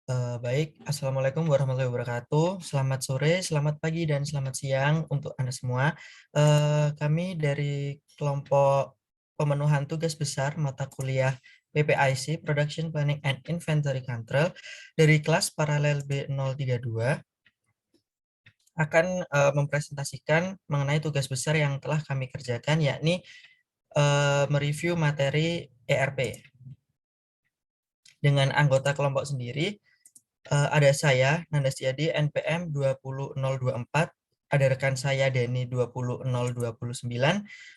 Baik, Assalamualaikum warahmatullahi wabarakatuh. Selamat sore, selamat pagi, dan selamat siang untuk Anda semua. Kami dari kelompok pemenuhan tugas besar mata kuliah PPIC, Production Planning and Inventory Control, dari kelas paralel B032 akan mempresentasikan mengenai tugas besar yang telah kami kerjakan, yakni mereview materi ERP. Dengan anggota kelompok sendiri, ada saya, Nanda Setiadi, NPM 20024, ada rekan saya Denny 20029,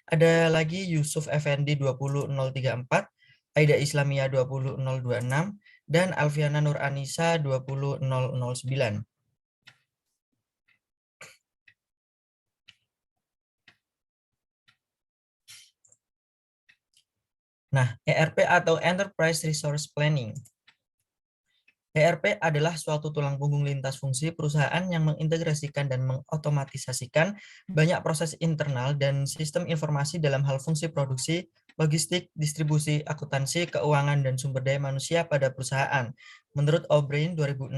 ada lagi Yusuf Effendi 20034, Aida Islamia 20026, dan Alfiana Nur Anissa 20009. Nah, ERP atau Enterprise Resource Planning. ERP adalah suatu tulang punggung lintas fungsi perusahaan yang mengintegrasikan dan mengotomatisasikan banyak proses internal dan sistem informasi dalam hal fungsi produksi, logistik, distribusi, akuntansi, keuangan, dan sumber daya manusia pada perusahaan, menurut O'Brien 2006.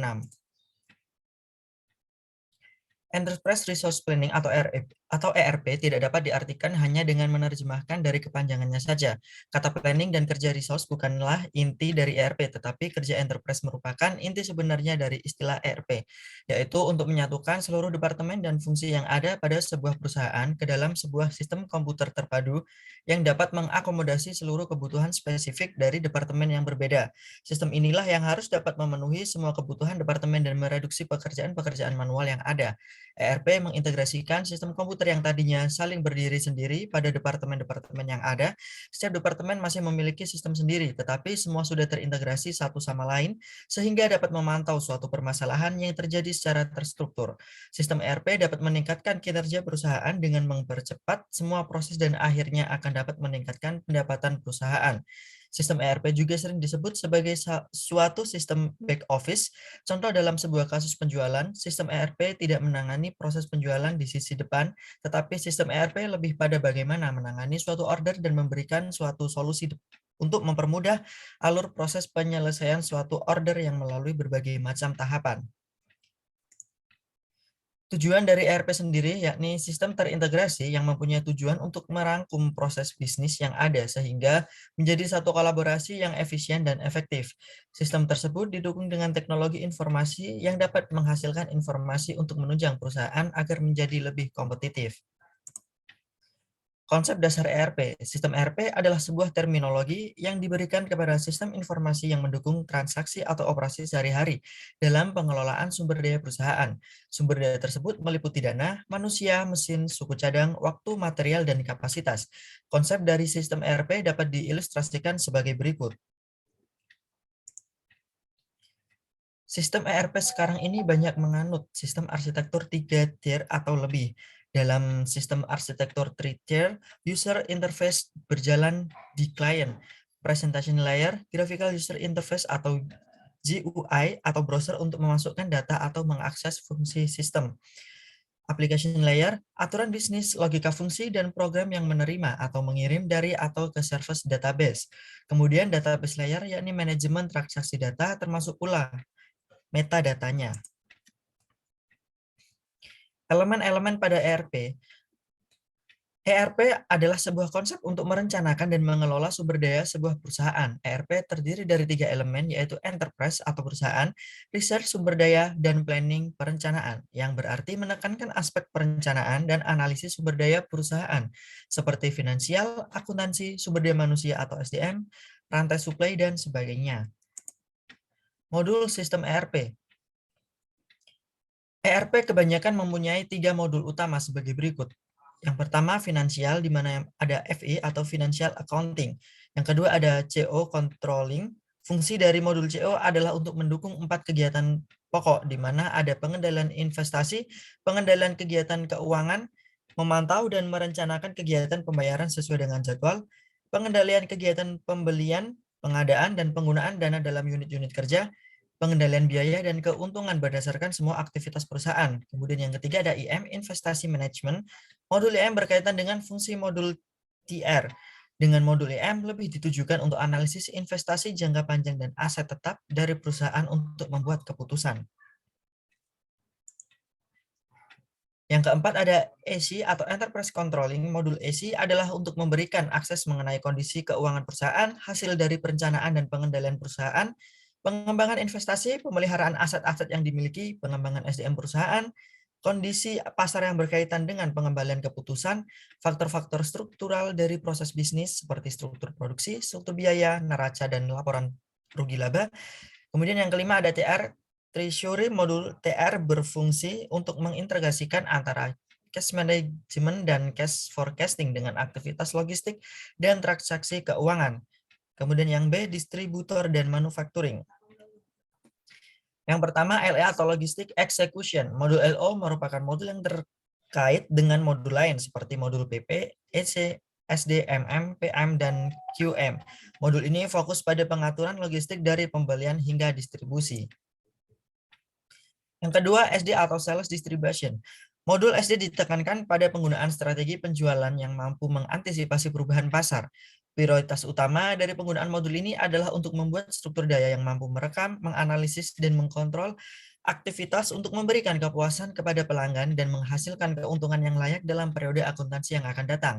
Enterprise Resource Planning atau ERP tidak dapat diartikan hanya dengan menerjemahkan dari kepanjangannya saja. Kata planning dan kerja resource bukanlah inti dari ERP, tetapi kerja enterprise merupakan inti sebenarnya dari istilah ERP, yaitu untuk menyatukan seluruh departemen dan fungsi yang ada pada sebuah perusahaan ke dalam sebuah sistem komputer terpadu yang dapat mengakomodasi seluruh kebutuhan spesifik dari departemen yang berbeda. Sistem inilah yang harus dapat memenuhi semua kebutuhan departemen dan mereduksi pekerjaan-pekerjaan manual yang ada. ERP mengintegrasikan sistem komputer yang tadinya saling berdiri sendiri pada departemen-departemen yang ada. Setiap departemen masih memiliki sistem sendiri, tetapi semua sudah terintegrasi satu sama lain, sehingga dapat memantau suatu permasalahan yang terjadi secara terstruktur. Sistem ERP dapat meningkatkan kinerja perusahaan dengan mempercepat semua proses dan akhirnya akan dapat meningkatkan pendapatan perusahaan. Sistem ERP juga sering disebut sebagai suatu sistem back office. Contoh dalam sebuah kasus penjualan, sistem ERP tidak menangani proses penjualan di sisi depan, tetapi sistem ERP lebih pada bagaimana menangani suatu order dan memberikan suatu solusi untuk mempermudah alur proses penyelesaian suatu order yang melalui berbagai macam tahapan. Tujuan dari ERP sendiri yakni sistem terintegrasi yang mempunyai tujuan untuk merangkum proses bisnis yang ada sehingga menjadi satu kolaborasi yang efisien dan efektif. Sistem tersebut didukung dengan teknologi informasi yang dapat menghasilkan informasi untuk menunjang perusahaan agar menjadi lebih kompetitif. Konsep dasar ERP. Sistem ERP adalah sebuah terminologi yang diberikan kepada sistem informasi yang mendukung transaksi atau operasi sehari-hari dalam pengelolaan sumber daya perusahaan. Sumber daya tersebut meliputi dana, manusia, mesin, suku cadang, waktu, material, dan kapasitas. Konsep dari sistem ERP dapat diilustrasikan sebagai berikut. Sistem ERP sekarang ini banyak menganut sistem arsitektur 3 tier atau lebih. Dalam sistem arsitektur 3 tier, user interface berjalan di client, presentation layer, graphical user interface atau GUI atau browser untuk memasukkan data atau mengakses fungsi sistem. Application layer, aturan bisnis, logika fungsi, dan program yang menerima atau mengirim dari atau ke service database. Kemudian database layer yakni manajemen transaksi data termasuk pula metadatanya. Elemen-elemen pada ERP. ERP adalah sebuah konsep untuk merencanakan dan mengelola sumber daya sebuah perusahaan. ERP terdiri dari 3 elemen, yaitu enterprise atau perusahaan, research sumber daya, dan planning perencanaan, yang berarti menekankan aspek perencanaan dan analisis sumber daya perusahaan, seperti finansial, akuntansi, sumber daya manusia atau SDM, rantai supply, dan sebagainya. Modul sistem ERP. ERP kebanyakan mempunyai 3 modul utama sebagai berikut. Yang pertama finansial, di mana ada FE atau Financial Accounting. Yang kedua ada CO Controlling. Fungsi dari modul CO adalah untuk mendukung 4 kegiatan pokok, di mana ada pengendalian investasi, pengendalian kegiatan keuangan, memantau dan merencanakan kegiatan pembayaran sesuai dengan jadwal, pengendalian kegiatan pembelian, pengadaan, dan penggunaan dana dalam unit-unit kerja, pengendalian biaya dan keuntungan berdasarkan semua aktivitas perusahaan. Kemudian yang ketiga ada IM, Investasi Management. Modul IM berkaitan dengan fungsi modul TR. Dengan modul IM lebih ditujukan untuk analisis investasi jangka panjang dan aset tetap dari perusahaan untuk membuat keputusan. Yang keempat ada EC atau Enterprise Controlling. Modul EC adalah untuk memberikan akses mengenai kondisi keuangan perusahaan, hasil dari perencanaan dan pengendalian perusahaan, pengembangan investasi, pemeliharaan aset-aset yang dimiliki, pengembangan SDM perusahaan, kondisi pasar yang berkaitan dengan pengembalian keputusan, faktor-faktor struktural dari proses bisnis seperti struktur produksi, struktur biaya, neraca, dan laporan rugi laba. Kemudian yang kelima ada TR. Treasury modul TR berfungsi untuk mengintegrasikan antara cash management dan cash forecasting dengan aktivitas logistik dan transaksi keuangan. Kemudian yang B, distributor dan manufacturing. Yang pertama LE atau Logistic Execution. Modul LO merupakan modul yang terkait dengan modul lain seperti modul PP, EC, SD, MM, PM, dan QM. Modul ini fokus pada pengaturan logistik dari pembelian hingga distribusi. Yang kedua, SD atau Sales Distribution. Modul SD ditekankan pada penggunaan strategi penjualan yang mampu mengantisipasi perubahan pasar. Prioritas utama dari penggunaan modul ini adalah untuk membuat struktur daya yang mampu merekam, menganalisis, dan mengkontrol aktivitas untuk memberikan kepuasan kepada pelanggan dan menghasilkan keuntungan yang layak dalam periode akuntansi yang akan datang.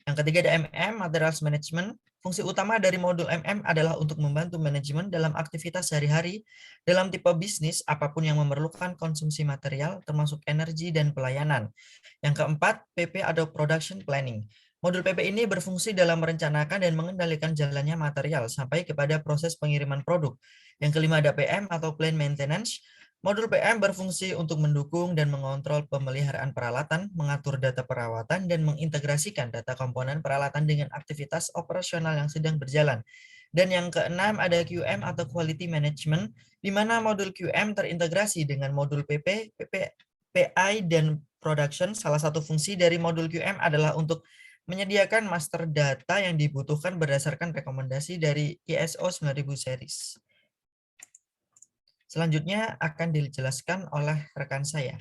Yang ketiga ada MM, Materials Management. Fungsi utama dari modul MM adalah untuk membantu manajemen dalam aktivitas sehari-hari dalam tipe bisnis apapun yang memerlukan konsumsi material termasuk energi dan pelayanan. Yang keempat, PP atau Production Planning. Modul PP ini berfungsi dalam merencanakan dan mengendalikan jalannya material sampai kepada proses pengiriman produk. Yang kelima ada PM atau Plan Maintenance. Modul PM berfungsi untuk mendukung dan mengontrol pemeliharaan peralatan, mengatur data perawatan, dan mengintegrasikan data komponen peralatan dengan aktivitas operasional yang sedang berjalan. Dan yang keenam ada QM atau Quality Management, di mana modul QM terintegrasi dengan modul PP, PI, dan Production. Salah satu fungsi dari modul QM adalah untuk menyediakan master data yang dibutuhkan berdasarkan rekomendasi dari ISO 9000 series. Selanjutnya akan dijelaskan oleh rekan saya.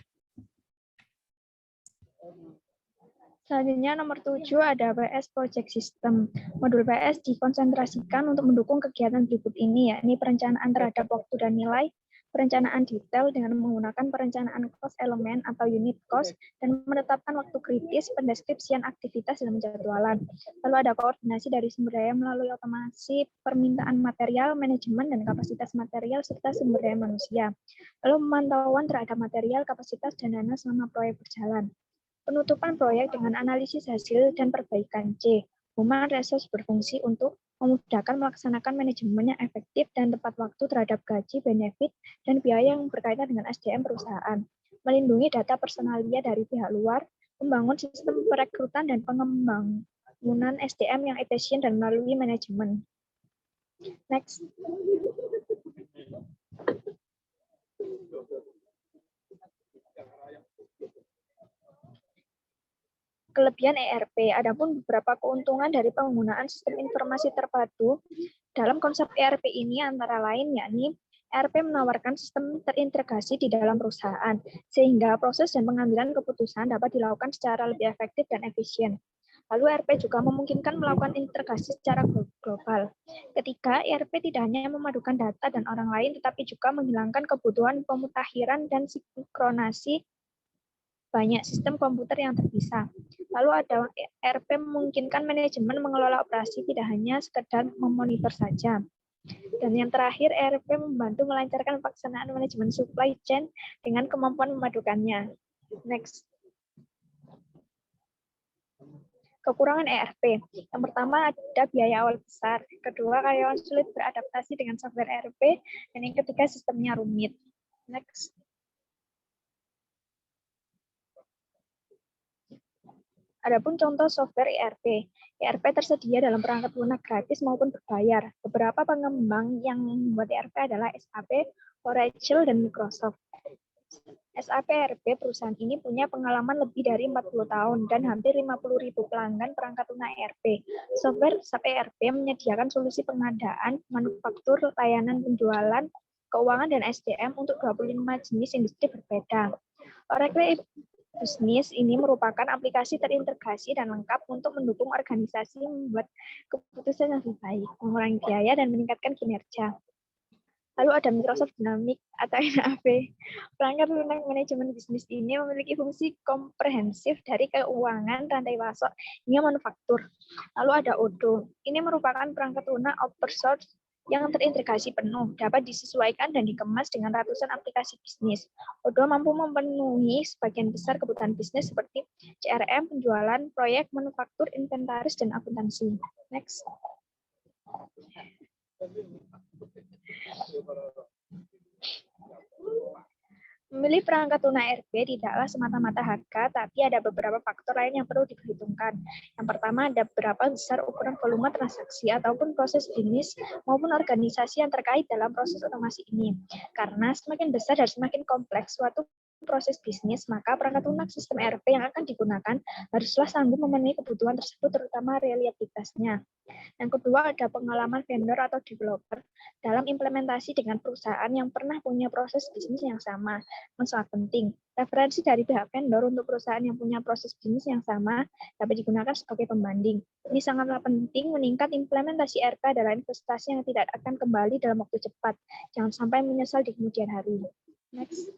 Selanjutnya nomor 7 ada PS Project System. Modul PS dikonsentrasikan untuk mendukung kegiatan berikut ini, yakni perencanaan terhadap waktu dan nilai, perencanaan detail dengan menggunakan perencanaan cost elemen atau unit cost, dan menetapkan waktu kritis pendeskripsian aktivitas dalam jadwalan. Lalu ada koordinasi dari sumber daya melalui otomasi permintaan material, manajemen, dan kapasitas material, serta sumber daya manusia. Lalu pemantauan terhadap material, kapasitas, dan dana selama proyek berjalan. Penutupan proyek dengan analisis hasil dan perbaikan. C. Human Resource berfungsi untuk memudahkan melaksanakan manajemen yang efektif dan tepat waktu terhadap gaji, benefit, dan biaya yang berkaitan dengan SDM perusahaan. Melindungi data personalia dari pihak luar, membangun sistem perekrutan dan pengembangan SDM yang efisien dan melalui manajemen. Next. Kelebihan ERP, adapun beberapa keuntungan dari penggunaan sistem informasi terpadu dalam konsep ERP ini antara lain yakni ERP menawarkan sistem terintegrasi di dalam perusahaan, sehingga proses dan pengambilan keputusan dapat dilakukan secara lebih efektif dan efisien. Lalu ERP juga memungkinkan melakukan integrasi secara global. Ketiga, ERP tidak hanya memadukan data dan orang lain, tetapi juga menghilangkan kebutuhan pemutakhiran dan sinkronasi banyak sistem komputer yang terpisah. Lalu ada ERP memungkinkan manajemen mengelola operasi, tidak hanya sekedar memonitor saja. Dan yang terakhir, ERP membantu melancarkan pelaksanaan manajemen supply chain dengan kemampuan memadukannya. Next. Kekurangan ERP. Yang pertama ada biaya awal besar. Kedua, karyawan sulit beradaptasi dengan software ERP. Dan yang ketiga, sistemnya rumit. Next. Adapun contoh software ERP. ERP tersedia dalam perangkat lunak gratis maupun berbayar. Beberapa pengembang yang membuat ERP adalah SAP, Oracle, dan Microsoft. SAP ERP perusahaan ini punya pengalaman lebih dari 40 tahun dan hampir 50.000 pelanggan perangkat lunak ERP. Software SAP ERP menyediakan solusi pengadaan, manufaktur, layanan penjualan, keuangan, dan SDM untuk 25 jenis industri berbeda. bisnis ini merupakan aplikasi terintegrasi dan lengkap untuk mendukung organisasi membuat keputusan yang lebih baik, mengurangi biaya, dan meningkatkan kinerja. Lalu ada Microsoft Dynamics atau MAP. Perangkat lunak manajemen bisnis ini memiliki fungsi komprehensif dari keuangan, rantai pasok, hingga manufaktur. Lalu ada Odoo. Ini merupakan perangkat lunak open source yang terintegrasi penuh, dapat disesuaikan dan dikemas dengan ratusan aplikasi bisnis. Odoo mampu memenuhi sebagian besar kebutuhan bisnis seperti CRM, penjualan, proyek, manufaktur, inventaris, dan akuntansi. Next. Memilih perangkat lunak ERP tidaklah semata-mata harga, tapi ada beberapa faktor lain yang perlu diperhitungkan. Yang pertama, ada berapa besar ukuran volume transaksi ataupun proses bisnis maupun organisasi yang terkait dalam proses otomasi ini. Karena semakin besar dan semakin kompleks suatu proses bisnis, maka perangkat lunak sistem ERP yang akan digunakan haruslah sanggup memenuhi kebutuhan tersebut, terutama reliabilitasnya. Yang kedua, ada pengalaman vendor atau developer dalam implementasi dengan perusahaan yang pernah punya proses bisnis yang sama. Sangat penting. Referensi dari pihak vendor untuk perusahaan yang punya proses bisnis yang sama dapat digunakan sebagai pembanding. Ini sangatlah penting. Meningkat implementasi ERP adalah investasi yang tidak akan kembali dalam waktu cepat. Jangan sampai menyesal di kemudian hari. Next.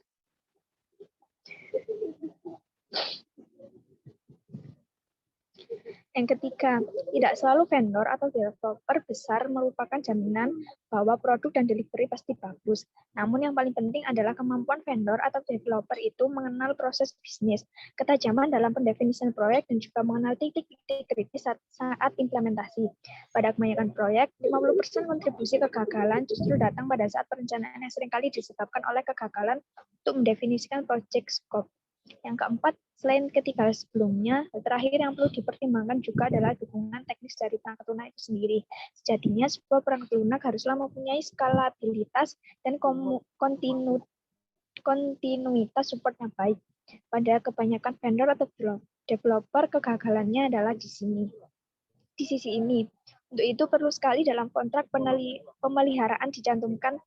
Yang ketiga, tidak selalu vendor atau developer besar merupakan jaminan bahwa produk dan delivery pasti bagus. Namun yang paling penting adalah kemampuan vendor atau developer itu mengenal proses bisnis, ketajaman dalam pendefinisian proyek, dan juga mengenal titik-titik kritis saat implementasi. Pada kebanyakan proyek, 50% kontribusi kegagalan justru datang pada saat perencanaan yang seringkali disebabkan oleh kegagalan untuk mendefinisikan project scope. Yang keempat, selain ketiga sebelumnya, terakhir yang perlu dipertimbangkan juga adalah dukungan teknis dari perangkat lunak itu sendiri. Sejatinya, sebuah perangkat lunak haruslah mempunyai skalabilitas dan kontinuitas support yang baik. Pada kebanyakan vendor atau developer, kegagalannya adalah di sisi ini. Untuk itu, perlu sekali dalam kontrak pemeliharaan dicantumkan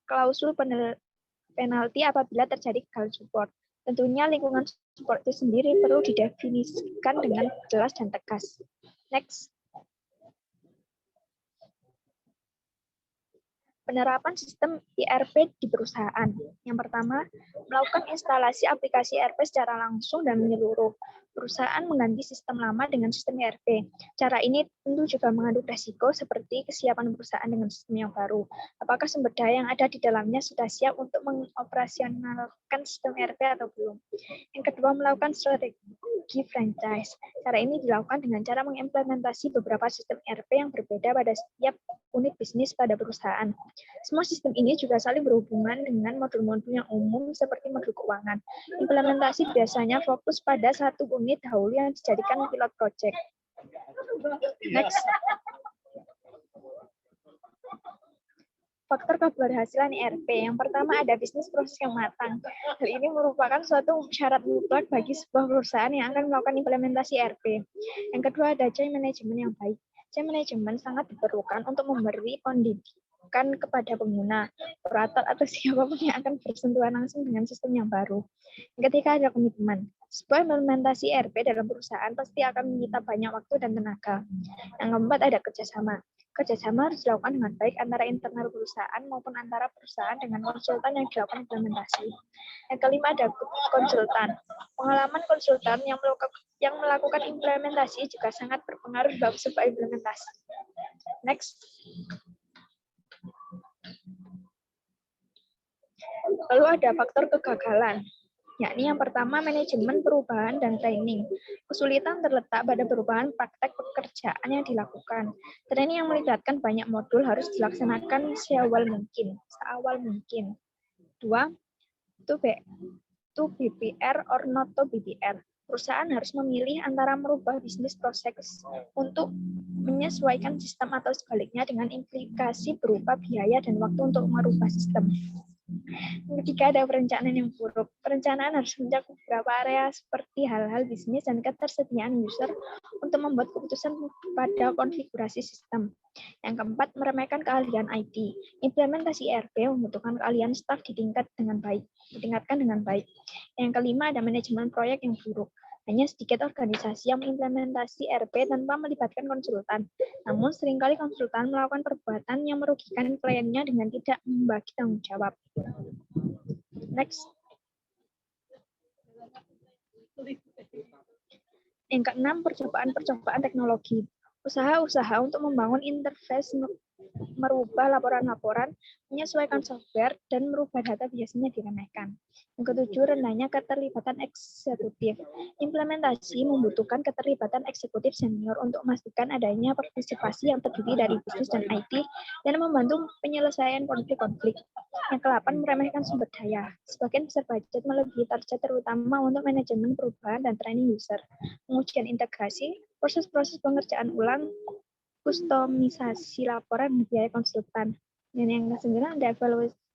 klausul penalti apabila terjadi gagal support. Tentunya lingkungan support itu sendiri perlu didefinisikan dengan jelas dan tegas. Next. Penerapan sistem ERP di perusahaan. Yang pertama, melakukan instalasi aplikasi ERP secara langsung dan menyeluruh. Perusahaan mengganti sistem lama dengan sistem ERP. Cara ini tentu juga mengandung resiko seperti kesiapan perusahaan dengan sistem yang baru. Apakah sumber daya yang ada di dalamnya sudah siap untuk mengoperasionalkan sistem ERP atau belum? Yang kedua, melakukan strategi franchise. Cara ini dilakukan dengan cara mengimplementasi beberapa sistem ERP yang berbeda pada setiap unit bisnis pada perusahaan. Semua sistem ini juga saling berhubungan dengan modul-modul yang umum seperti modul keuangan. Implementasi biasanya fokus pada satu unit dahulu yang dijadikan pilot project. Next. Faktor keberhasilan ERP. Yang pertama, ada bisnis proses yang matang. Hal ini merupakan suatu syarat mutlak bagi sebuah perusahaan yang akan melakukan implementasi ERP. Yang kedua, ada change management yang baik. Change management sangat diperlukan untuk memberi pendidikan kepada pengguna, operator, atau siapapun yang akan bersentuhan langsung dengan sistem yang baru. Yang ketiga, ada komitmen. Sebuah implementasi ERP dalam perusahaan pasti akan menyita banyak waktu dan tenaga. Yang keempat, ada kerjasama. Kerjasama harus dilakukan dengan baik antara internal perusahaan maupun antara perusahaan dengan konsultan yang dilakukan implementasi. Yang kelima, ada konsultan. Pengalaman konsultan yang melakukan implementasi juga sangat berpengaruh dalam sebuah implementasi. Next. Lalu ada faktor kegagalan, yakni yang pertama, manajemen perubahan dan training. Kesulitan terletak pada perubahan praktek pekerjaan yang dilakukan. Training yang melibatkan banyak modul harus dilaksanakan seawal mungkin. Dua, to BPR or not to BPR. Perusahaan harus memilih antara merubah bisnis proses untuk menyesuaikan sistem atau sebaliknya dengan implikasi berupa biaya dan waktu untuk merubah sistem. Ketika ada perencanaan yang buruk, perencanaan harus mencakup beberapa area seperti hal-hal bisnis dan ketersediaan user untuk membuat keputusan pada konfigurasi sistem. Yang keempat, meremehkan keahlian IT. Implementasi ERP membutuhkan keahlian staf ditingkatkan dengan baik. Yang kelima, ada manajemen proyek yang buruk. Hanya sedikit organisasi yang mengimplementasi ERP tanpa melibatkan konsultan. Namun, seringkali konsultan melakukan perbuatan yang merugikan kliennya dengan tidak membagi tanggung jawab. Next. Yang keenam, percobaan teknologi. Usaha-usaha untuk membangun interface, merubah laporan-laporan, menyesuaikan software, dan merubah data biasanya diremehkan. Yang ketujuh, rendahnya keterlibatan eksekutif. Implementasi membutuhkan keterlibatan eksekutif senior untuk memastikan adanya partisipasi yang terdiri dari bisnis dan IT dan membantu penyelesaian konflik-konflik. Yang ke-8, meremehkan sumber daya. Sebagian besar budget melebihi target terutama untuk manajemen perubahan dan training user. Pengujian integrasi, proses-proses pengerjaan ulang, kustomisasi laporan biaya konsultan. Dan yang ke-9, ada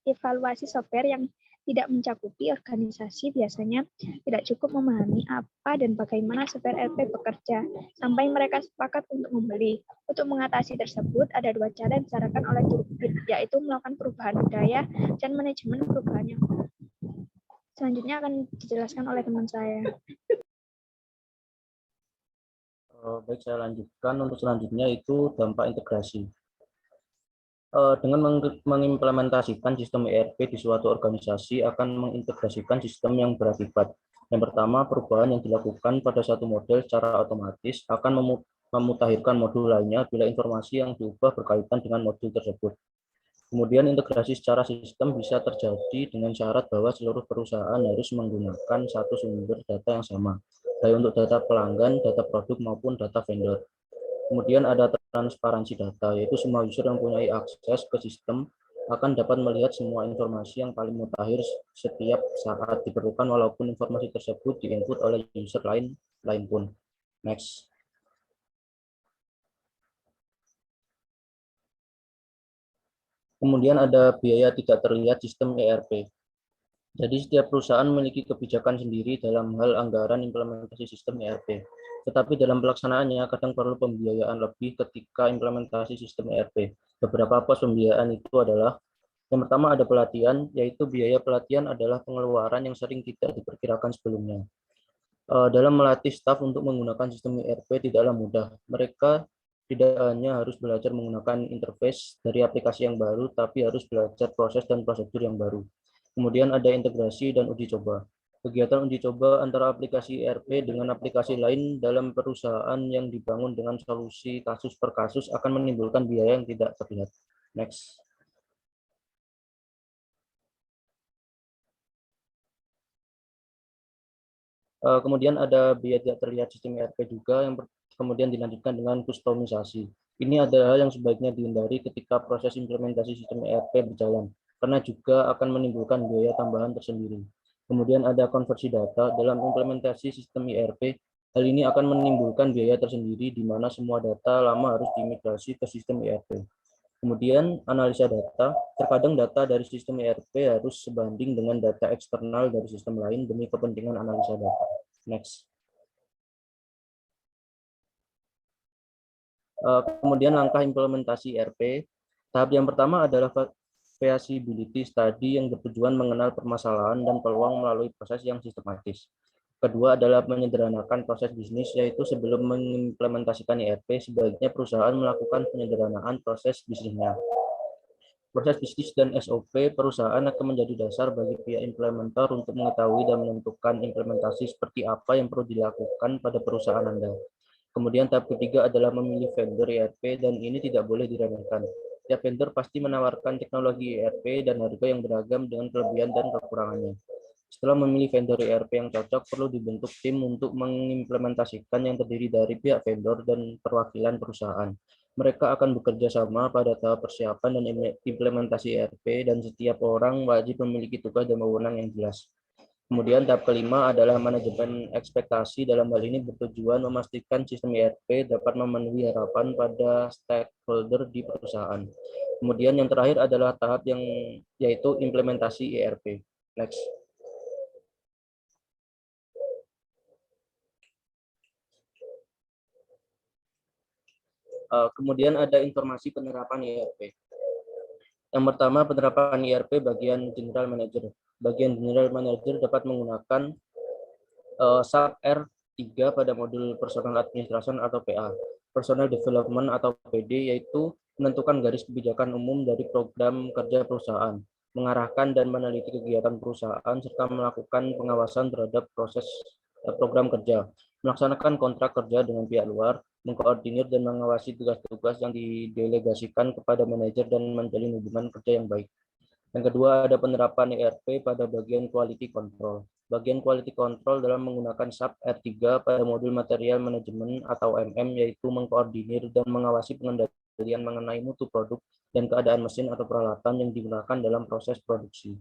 evaluasi software yang tidak mencakupi organisasi biasanya tidak cukup memahami apa dan bagaimana software ERP bekerja sampai mereka sepakat untuk membeli. Untuk mengatasi tersebut, ada dua cara yang disarankan oleh Turbit, yaitu melakukan perubahan budaya dan manajemen perubahan yang selanjutnya akan dijelaskan oleh teman saya. Baik, saya lanjutkan. Untuk selanjutnya itu dampak integrasi. Dengan mengimplementasikan sistem ERP di suatu organisasi akan mengintegrasikan sistem yang berakibat. Yang pertama, perubahan yang dilakukan pada satu model secara otomatis akan memutakhirkan modul lainnya bila informasi yang diubah berkaitan dengan modul tersebut. Kemudian integrasi secara sistem bisa terjadi dengan syarat bahwa seluruh perusahaan harus menggunakan satu sumber data yang sama, baik untuk data pelanggan, data produk, maupun data vendor. Kemudian ada transparansi data, yaitu semua user yang mempunyai akses ke sistem akan dapat melihat semua informasi yang paling mutakhir setiap saat diperlukan, walaupun informasi tersebut diinput oleh user lain pun. Next. Kemudian ada biaya tidak terlihat sistem ERP. Jadi setiap perusahaan memiliki kebijakan sendiri dalam hal anggaran implementasi sistem ERP. Tetapi dalam pelaksanaannya kadang perlu pembiayaan lebih ketika implementasi sistem ERP. Beberapa pos pembiayaan itu adalah, yang pertama ada pelatihan, yaitu biaya pelatihan adalah pengeluaran yang sering tidak diperkirakan sebelumnya. Dalam melatih staf untuk menggunakan sistem ERP tidaklah mudah. Mereka tidak hanya harus belajar menggunakan interface dari aplikasi yang baru, tapi harus belajar proses dan prosedur yang baru. Kemudian ada integrasi dan uji coba. Kegiatan uji coba antara aplikasi ERP dengan aplikasi lain dalam perusahaan yang dibangun dengan solusi kasus per kasus akan menimbulkan biaya yang tidak terlihat. Next. Kemudian ada biaya tidak terlihat sistem ERP juga yang kemudian dilanjutkan dengan kustomisasi. Ini adalah hal yang sebaiknya dihindari ketika proses implementasi sistem ERP berjalan, karena juga akan menimbulkan biaya tambahan tersendiri. Kemudian ada konversi data dalam implementasi sistem ERP. Hal ini akan menimbulkan biaya tersendiri di mana semua data lama harus dimigrasi ke sistem ERP. Kemudian analisa data, terkadang data dari sistem ERP harus sebanding dengan data eksternal dari sistem lain demi kepentingan analisa data. Next. Kemudian langkah implementasi ERP. Tahap yang pertama adalah feasibility study yang bertujuan mengenal permasalahan dan peluang melalui proses yang sistematis. Kedua adalah menyederhanakan proses bisnis, yaitu sebelum mengimplementasikan ERP, sebaiknya perusahaan melakukan penyederhanaan proses bisnisnya. Proses bisnis dan SOP perusahaan akan menjadi dasar bagi pihak implementer untuk mengetahui dan menentukan implementasi seperti apa yang perlu dilakukan pada perusahaan Anda. Kemudian tahap ketiga adalah memilih vendor ERP, dan ini tidak boleh diremehkan. Tiap vendor pasti menawarkan teknologi ERP dan harga yang beragam dengan kelebihan dan kekurangannya. Setelah memilih vendor ERP yang cocok, perlu dibentuk tim untuk mengimplementasikan yang terdiri dari pihak vendor dan perwakilan perusahaan. Mereka akan bekerja sama pada tahap persiapan dan implementasi ERP, dan setiap orang wajib memiliki tugas dan wewenang yang jelas. Kemudian tahap kelima adalah manajemen ekspektasi. Dalam hal ini bertujuan memastikan sistem ERP dapat memenuhi harapan pada stakeholder di perusahaan. Kemudian yang terakhir adalah tahap yang yaitu implementasi ERP. Next. Kemudian ada informasi penerapan ERP. Yang pertama, penerapan ERP bagian General Manager. Bagian General Manager dapat menggunakan SAP R3 pada modul Personal Administration atau PA, Personal Development atau PD, yaitu menentukan garis kebijakan umum dari program kerja perusahaan, mengarahkan dan meneliti kegiatan perusahaan, serta melakukan pengawasan terhadap proses program kerja, melaksanakan kontrak kerja dengan pihak luar, mengkoordinir dan mengawasi tugas-tugas yang didelegasikan kepada manajer dan menjalin hubungan kerja yang baik. Yang kedua, ada penerapan ERP pada bagian quality control. Bagian quality control dalam menggunakan SAP R3 pada modul material manajemen atau MM, yaitu mengkoordinir dan mengawasi pengendalian mengenai mutu produk dan keadaan mesin atau peralatan yang digunakan dalam proses produksi.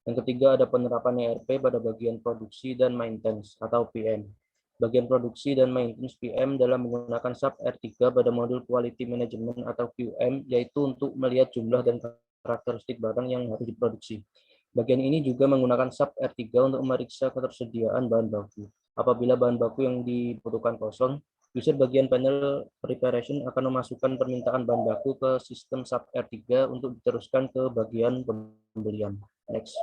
Yang ketiga, ada penerapan ERP pada bagian produksi dan maintenance atau PM. Bagian produksi dan maintenance PM dalam menggunakan SAP R3 pada modul quality management atau QM, yaitu untuk melihat jumlah dan karakteristik barang yang harus diproduksi. Bagian ini juga menggunakan SAP R3 untuk memeriksa ketersediaan bahan baku. Apabila bahan baku yang dibutuhkan kosong, user bagian panel preparation akan memasukkan permintaan bahan baku ke sistem SAP R3 untuk diteruskan ke bagian pembelian. Next.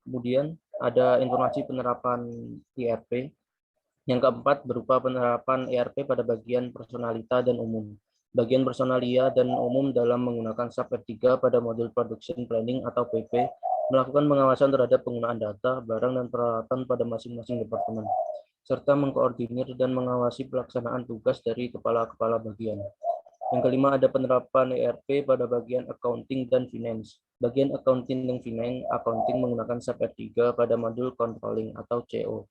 Kemudian ada informasi penerapan ERP. Yang keempat berupa penerapan ERP pada bagian personalita dan umum. Bagian personalia dan umum dalam menggunakan SAP R3 pada modul Production Planning atau PP, melakukan pengawasan terhadap penggunaan data, barang, dan peralatan pada masing-masing departemen, serta mengkoordinir dan mengawasi pelaksanaan tugas dari kepala-kepala bagian. Yang kelima, ada penerapan ERP pada bagian accounting dan finance. Bagian accounting dan finance, accounting menggunakan SAP R3 pada modul controlling atau CO.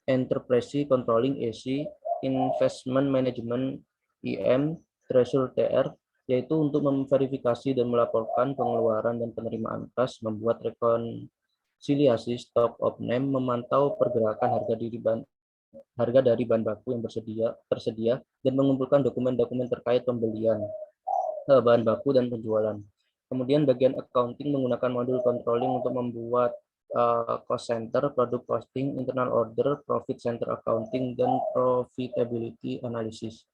Enterprise Controlling EC, Investment Management IM, Treasury TR, yaitu untuk memverifikasi dan melaporkan pengeluaran dan penerimaan kas, membuat rekonsiliasi stock of name, memantau pergerakan harga dari bahan baku yang tersedia dan mengumpulkan dokumen-dokumen terkait pembelian bahan baku dan penjualan. Kemudian bagian accounting menggunakan modul controlling untuk membuat cost center, product costing, internal order, profit center accounting, dan profitability analysis.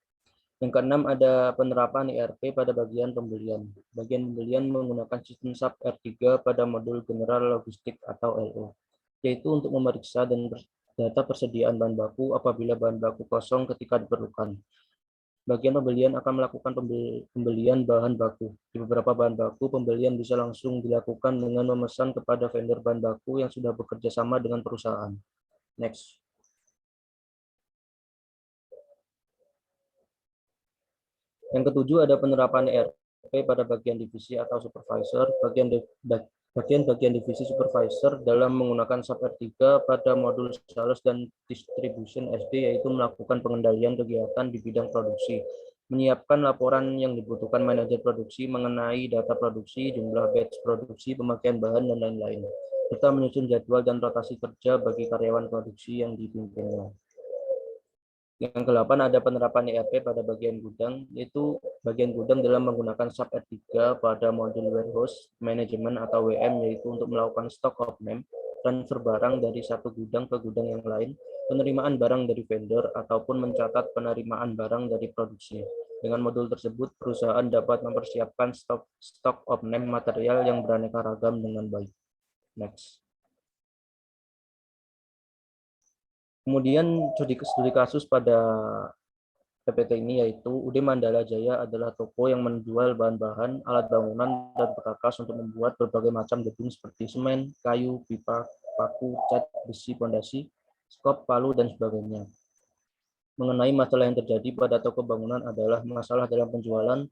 Yang keenam, ada penerapan ERP pada bagian pembelian. Bagian pembelian menggunakan sistem SAP R3 pada modul General Logistik atau LO, yaitu untuk memeriksa dan data persediaan bahan baku apabila bahan baku kosong ketika diperlukan. Bagian pembelian akan melakukan pembelian bahan baku. Di beberapa bahan baku, pembelian bisa langsung dilakukan dengan memesan kepada vendor bahan baku yang sudah bekerja sama dengan perusahaan. Next. Yang ketujuh, ada penerapan ERP pada bagian divisi atau supervisor. Bagian divisi supervisor dalam menggunakan SAP R3 pada modul sales dan distribution SD, yaitu melakukan pengendalian kegiatan di bidang produksi, menyiapkan laporan yang dibutuhkan manajer produksi mengenai data produksi, jumlah batch produksi, pemakaian bahan, dan lain-lain, serta menyusun jadwal dan rotasi kerja bagi karyawan produksi yang dipimpinnya. Yang ke-8, ada penerapan ERP pada bagian gudang, yaitu bagian gudang dalam menggunakan SAP R3 pada modul warehouse management atau WM, yaitu untuk melakukan stock of name, transfer barang dari satu gudang ke gudang yang lain, penerimaan barang dari vendor, ataupun mencatat penerimaan barang dari produksi. Dengan modul tersebut, perusahaan dapat mempersiapkan stock of name material yang beraneka ragam dengan baik. Next. Kemudian studi kasus pada PPT ini yaitu UD Mandala Jaya adalah toko yang menjual bahan-bahan, alat bangunan, dan perkakas untuk membuat berbagai macam gedung seperti semen, kayu, pipa, paku, cat, besi, pondasi, skop, palu, dan sebagainya. Mengenai masalah yang terjadi pada toko bangunan adalah masalah dalam penjualan,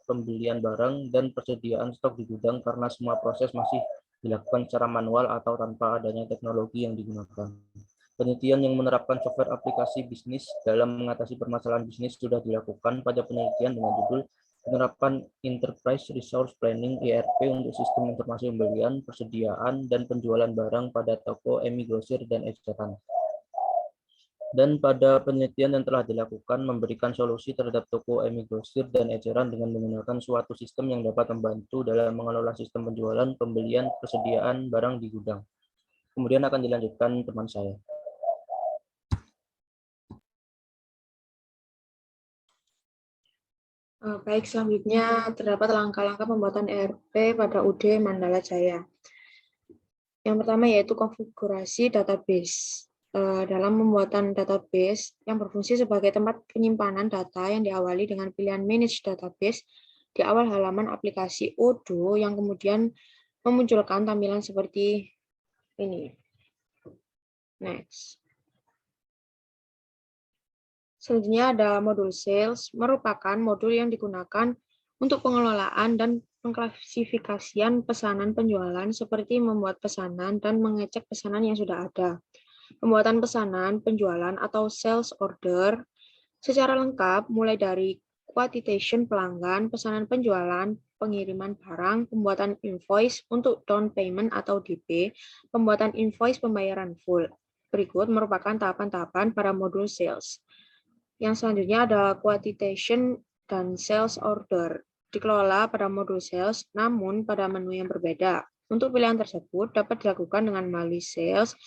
pembelian barang, dan persediaan stok di gudang karena semua proses masih dilakukan secara manual atau tanpa adanya teknologi yang digunakan. Penelitian yang menerapkan software aplikasi bisnis dalam mengatasi permasalahan bisnis sudah dilakukan pada penelitian dengan judul Penerapan Enterprise Resource Planning (ERP) untuk sistem informasi pembelian, persediaan, dan penjualan barang pada toko emi-grosir dan eceran. Dan pada penelitian yang telah dilakukan memberikan solusi terhadap toko emi-grosir dan eceran dengan menggunakan suatu sistem yang dapat membantu dalam mengelola sistem penjualan, pembelian, persediaan barang di gudang. Kemudian akan dilanjutkan teman saya. Baik, selanjutnya terdapat langkah-langkah pembuatan ERP pada UD Mandala Jaya. Yang pertama yaitu konfigurasi database. Dalam pembuatan database yang berfungsi sebagai tempat penyimpanan data yang diawali dengan pilihan Manage Database di awal halaman aplikasi Odoo yang kemudian memunculkan tampilan seperti ini. Next. Selanjutnya ada modul sales, merupakan modul yang digunakan untuk pengelolaan dan pengklasifikasian pesanan penjualan seperti membuat pesanan dan mengecek pesanan yang sudah ada. Pembuatan pesanan penjualan atau sales order secara lengkap mulai dari quotation pelanggan, pesanan penjualan, pengiriman barang, pembuatan invoice untuk down payment atau DP, pembuatan invoice pembayaran full. Berikut merupakan tahapan-tahapan pada modul sales. Yang selanjutnya ada quotation dan sales order. Dikelola pada modul sales, namun pada menu yang berbeda. Untuk pilihan tersebut dapat dilakukan dengan melalui sales,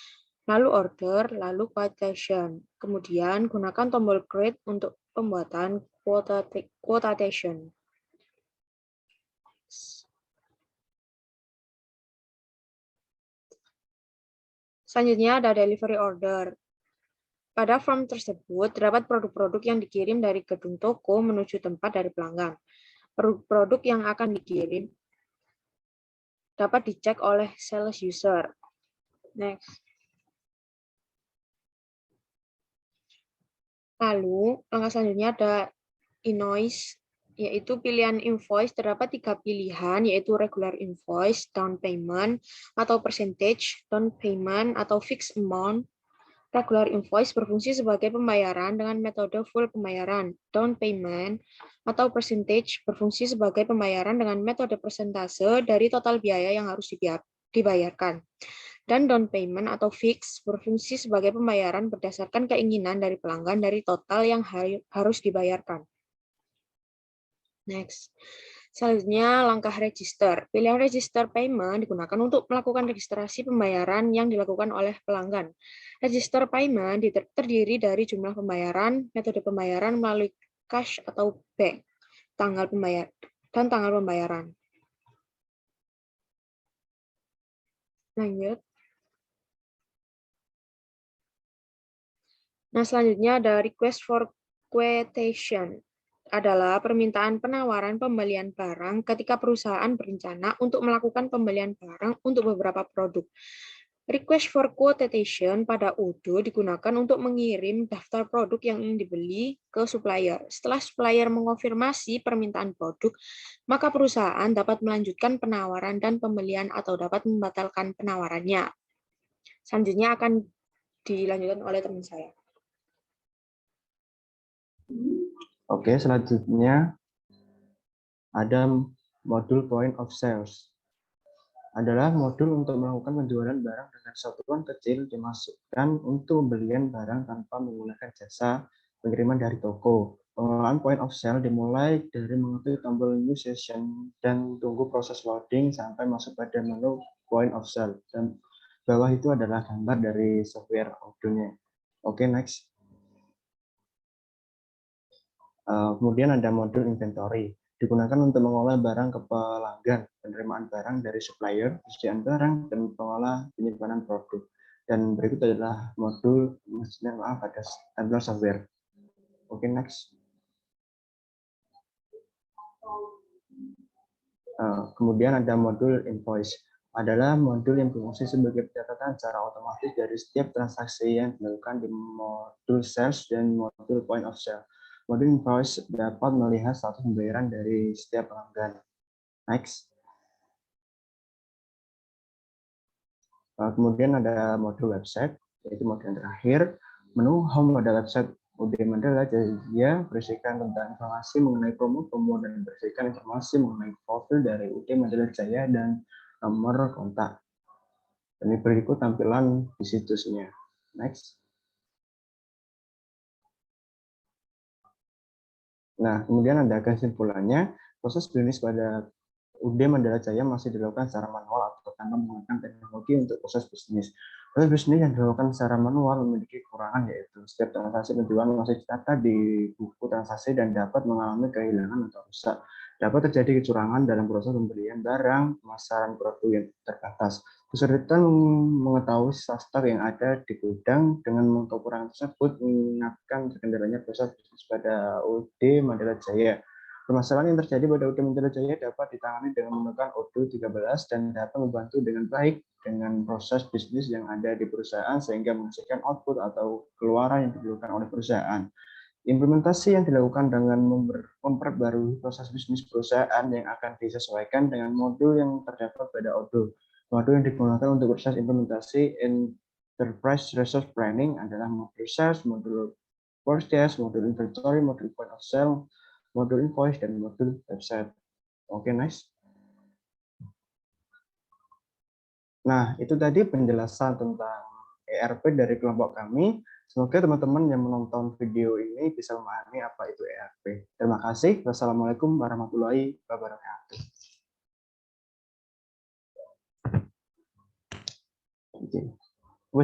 lalu order, lalu quotation. Kemudian gunakan tombol create untuk pembuatan quotation. Selanjutnya ada delivery order. Pada form tersebut, terdapat produk-produk yang dikirim dari gedung toko menuju tempat dari pelanggan. Produk yang akan dikirim dapat dicek oleh sales user. Next. Lalu, langkah selanjutnya ada invoice, yaitu pilihan invoice. Terdapat 3 pilihan, yaitu regular invoice, down payment, atau percentage, down payment, atau fixed amount. Regular invoice berfungsi sebagai pembayaran dengan metode full pembayaran. Down payment atau percentage berfungsi sebagai pembayaran dengan metode persentase dari total biaya yang harus dibayarkan. Dan down payment atau fix berfungsi sebagai pembayaran berdasarkan keinginan dari pelanggan dari total yang harus dibayarkan. Next. Selanjutnya, langkah register. Pilihan register payment digunakan untuk melakukan registrasi pembayaran yang dilakukan oleh pelanggan. Register payment terdiri dari jumlah pembayaran, metode pembayaran melalui cash atau bank, tanggal pembayaran. Lanjut. Nah, selanjutnya ada request for quotation. Adalah permintaan penawaran pembelian barang ketika perusahaan berencana untuk melakukan pembelian barang untuk beberapa produk. Request for quotation pada Odoo digunakan untuk mengirim daftar produk yang ingin dibeli ke supplier. Setelah supplier mengonfirmasi permintaan produk, maka perusahaan dapat melanjutkan penawaran dan pembelian atau dapat membatalkan penawarannya. Selanjutnya akan dilanjutkan oleh teman saya. Oke, selanjutnya ada modul point of sales. Adalah modul untuk melakukan penjualan barang dengan satuan kecil dimasukkan untuk pembelian barang tanpa menggunakan jasa pengiriman dari toko. Pengelolaan point of sale dimulai dari mengetik tombol new session dan tunggu proses loading sampai masuk pada menu point of sale. Dan bawah itu adalah gambar dari software Odoo-nya. Oke, next. Kemudian ada modul inventory, digunakan untuk mengolah barang ke pelanggan, penerimaan barang dari supplier, persediaan barang, dan pengolah penyimpanan produk. Dan berikut adalah modul ada sampel software. Oke, next. Kemudian ada modul invoice, adalah modul yang berfungsi sebagai pencatatan secara otomatis dari setiap transaksi yang dilakukan di modul sales dan modul point of sale. Modul invoice dapat melihat status pembayaran dari setiap pelanggan. Next. Kemudian ada modul website, yaitu modul yang terakhir. Menu home pada website UD Mandala Jaya berisikan tentang informasi mengenai promo dan berisikan informasi mengenai profil dari UD Mandala Jaya dan nomor kontak. Ini berikut tampilan di situsnya. Next. Nah, kemudian ada kesimpulannya, proses bisnis pada UD Mandala Jaya masih dilakukan secara manual atau tanpa menggunakan teknologi untuk proses bisnis. Proses bisnis yang dilakukan secara manual memiliki kekurangan, yaitu setiap transaksi penjualan masih tercatat di buku transaksi dan dapat mengalami kehilangan atau rusak. Dapat terjadi kecurangan dalam proses pembelian barang, pemasaran produk yang terbatas. Kesulitan mengetahui stok yang ada di gudang dengan kekurangan tersebut mengingatkan terkendalanya proses bisnis pada UD Mandala Jaya. Permasalahan yang terjadi pada UD Mandala Jaya dapat ditangani dengan menggunakan ODO 13 dan dapat membantu dengan baik dengan proses bisnis yang ada di perusahaan sehingga menghasilkan output atau keluaran yang diperlukan oleh perusahaan. Implementasi yang dilakukan dengan memperbarui proses bisnis perusahaan yang akan disesuaikan dengan modul yang terdapat pada ODO. Modul yang digunakan untuk proses implementasi Enterprise Resource Planning adalah modul sales, modul purchase, modul inventory, modul point of sale, modul invoice, dan modul website. Oke, nice. Nah, itu tadi penjelasan tentang ERP dari kelompok kami. Semoga teman-teman yang menonton video ini bisa memahami apa itu ERP. Terima kasih. Wassalamualaikum warahmatullahi wabarakatuh.